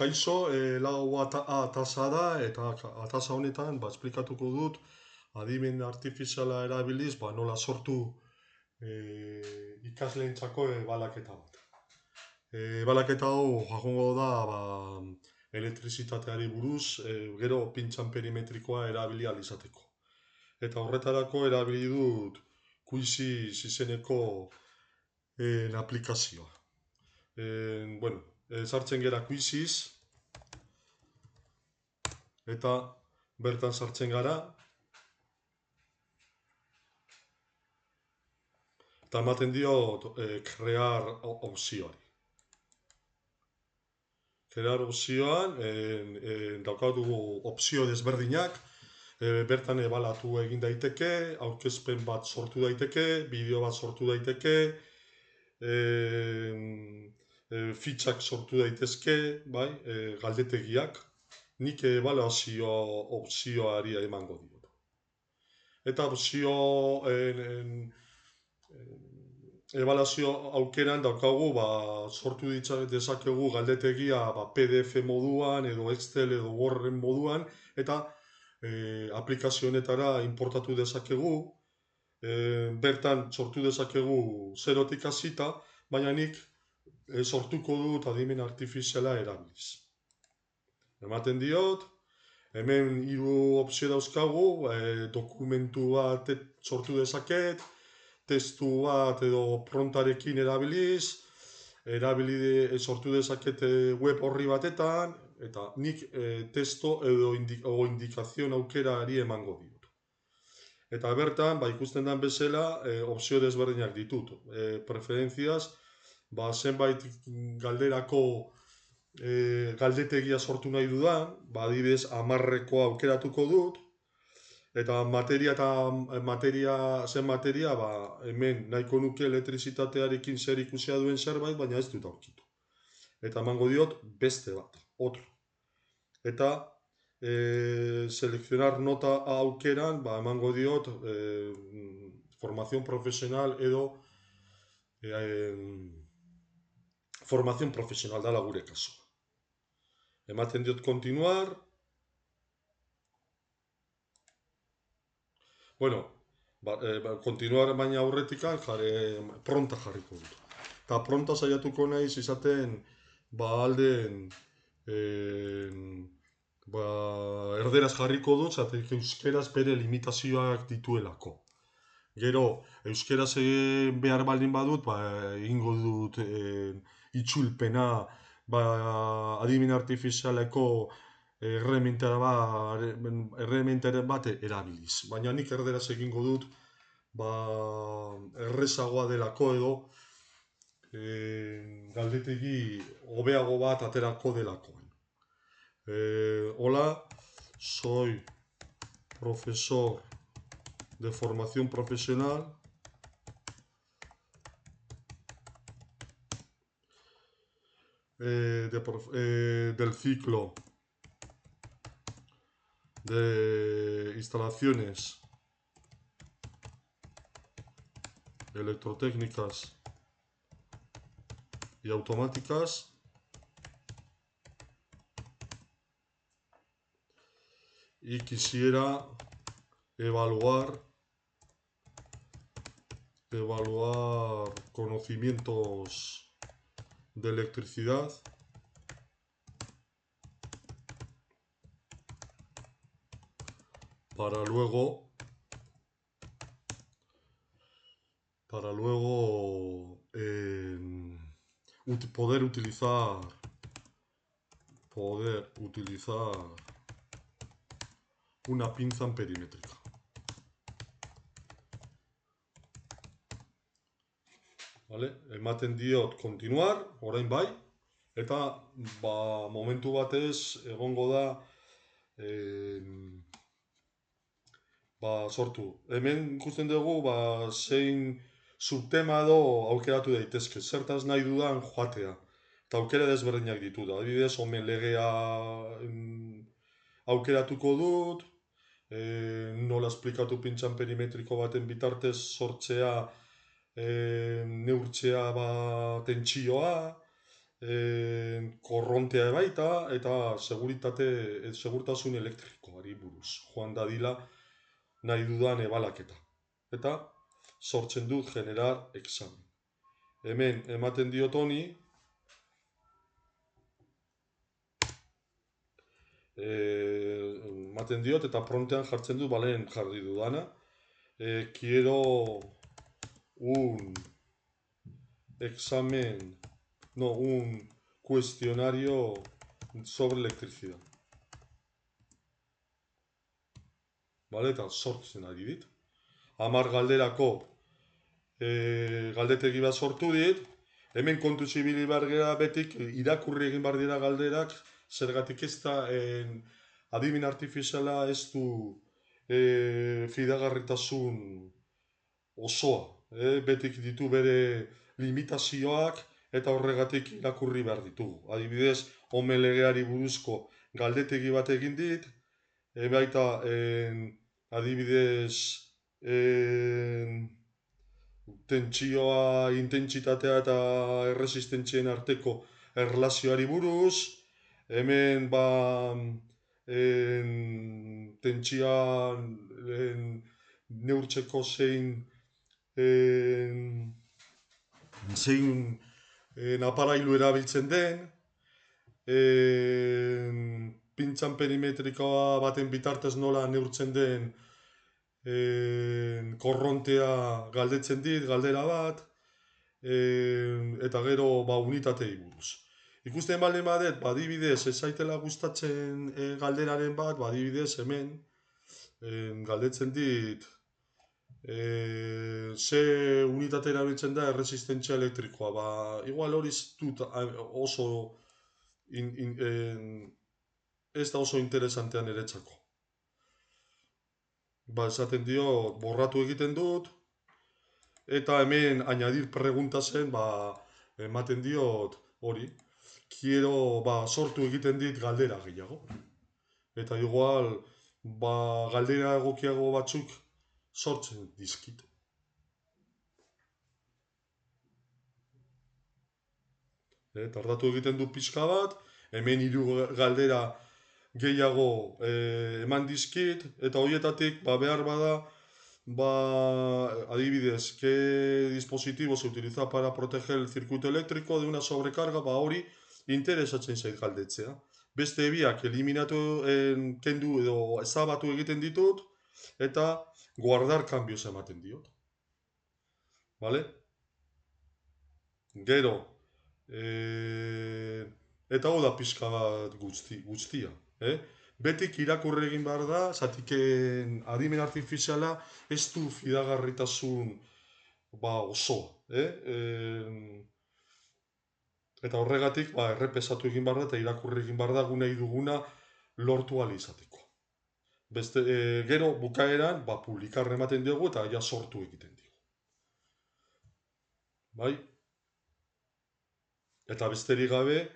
Kaixo, lau atasa da, eta atasa honetan esplikatuko dut adimen artifiziala erabiliz nola sortu ikasleentzako ebalaketa bat. Ebalaketa hau jagongo da elektrizitateari buruz, gero pintxan perimetrikoa erabili ahal izateko. Eta horretarako erabili dut Quizzes izeneko aplikazioa. Sartzen gera Quizzes, eta bertan sartzen gara, eta ematen dio crear opzioari. Crear opzioan daukatugu opzio desberdinak, bertan ebalatu egin daiteke, aurkezpen bat sortu daiteke, bideo bat sortu daiteke, fitxak sortu daitezke, galdetegiak, nik ebaluazio opzioari emango diot. Eta opzio ebaluazio aukeran daukagu sortu dezakegu galdetegia PDF moduan edo Excel edo Word moduan, eta aplikazio honetara importatu dezakegu, bertan sortu dezakegu zerotik hasita, baina nik sortuko dut adimen artifiziala erabiliz. Ematen diot, hemen 3 opzio dauzkagu, dokumentu bat sortu dezaket, testu bat edo prontarekin erabiliz, sortu dezaket web horri batetan, eta nik testo edo indikazio aukerari emango diot. Eta bertan, ikusten den bezala, opzio desberdinak ditut. Preferentziaz, zenbait galderako galdetegia sortu nahi dudan, adibidez 10 aukeratuko dut, eta zen materia, hemen nahiko nuke elektrizitatearekin zer ikusia duen zerbait, baina ez dut aurkitu. Eta emango diot beste bat, otro. Eta selekzionar nota aukeran, emango diot formación profesional edo formación profesional dala gure kasu. Ematen diot continuar. Continuar baina aurretikan pronta jarriko dut. Eta pronta saiatuko naiz izaten alden erderaz jarriko dut, zatek euskeraz bere limitazioak dituelako. Gero, euskeraz behar baldin badut, egingo dut itzulpena adimen artifizialeko errementaren bat erabiliz. Baina nik erderaz egingo dut errezagoa delako edo galdetegi hobeago bat aterako delako. Hola, soy profesor de formación profesional del ciclo de instalaciones electrotécnicas y automáticas y quisiera evaluar conocimientos de electricidad para luego poder utilizar una pinza perimétrica. Ematen diot continuar, orain bai, eta momentu batez egongo da sortu. Hemen ikusten dugu zein subtema edo aukeratu daitezke, zertaz nahi dudan joatea. Eta aukera desberdinak ditut, adibidez, omen legea aukeratuko dut, nola esplikatu pintxan perimetriko baten bitartez sortzea, neurtzea tentsioa, korrontea baita eta segurtasun elektrikoari buruz. Joan dadila nahi dudan ebalaketa. Eta sortzen dut generar examen. Hemen ematen diot honi, ematen diot eta prontean jartzen dut balen jarri dudana. Quiero un examen, no, un cuestionario sobre electricidad. Vale, eta sortzen ari dit. 10 galderako galdetegi bat sortu dit. Hemen kontu zibili behar gera betik irakurri egin behar dira galderak, zergatik ez da adimen artifiziala ez du fidagarritasun osoa. Betik ditu bere limitazioak eta horregatik irakurri behar ditugu. Adibidez, omen legeari buruzko galdetegi bat egin dit, baita adibidez tentsioa, intentsitatea eta erresistentzien arteko erlazioari buruz, hemen tentsioa neurtzeko zein aparailu erabiltzen den, pintzan perimetrikoa baten bitartez nola neurtzen den korrontea galdetzen dit, galdera bat, eta gero unitatei buruz. Ikusten baldin badet, adibidez, ez zaitela gustatzen galderaren bat, adibidez hemen galdetzen dit ze unitate erabiltzen da erresistentzia elektrikoa. Igual hori oso ez da oso interesantean niretzako. Esaten dio, borratu egiten dut, eta hemen añadir pregunta zen, ematen diot hori. Quiero, sortu egiten dit galdera gehiago. Eta igual, galdera egokiago batzuk sortzen dizkit. Tardatu egiten du pixka bat, hemen 3 galdera gehiago eman dizkit, eta horietatik behar bada, adibidez, ¿qué dispositivo se utiliza para proteger el circuito eléctrico de una sobrecarga? Hori interesatzen zait galdetzea. Beste biak eliminatu, kendu edo ezabatu egiten ditut, eta guardar cambios ematen diot. Vale? Gero, eta hau da pixka bat guztia. Betik irakurri egin behar da, zatik adimen artifiziala ez du fidagarritasun osoa. Eta horregatik errepesatu egin behar da eta irakurri egin behar da gu nahi duguna lortu ahal izateko. Gero bukaeran publikarra ematen diogu eta ja sortu egiten diogu. Bai? Eta besterik gabe,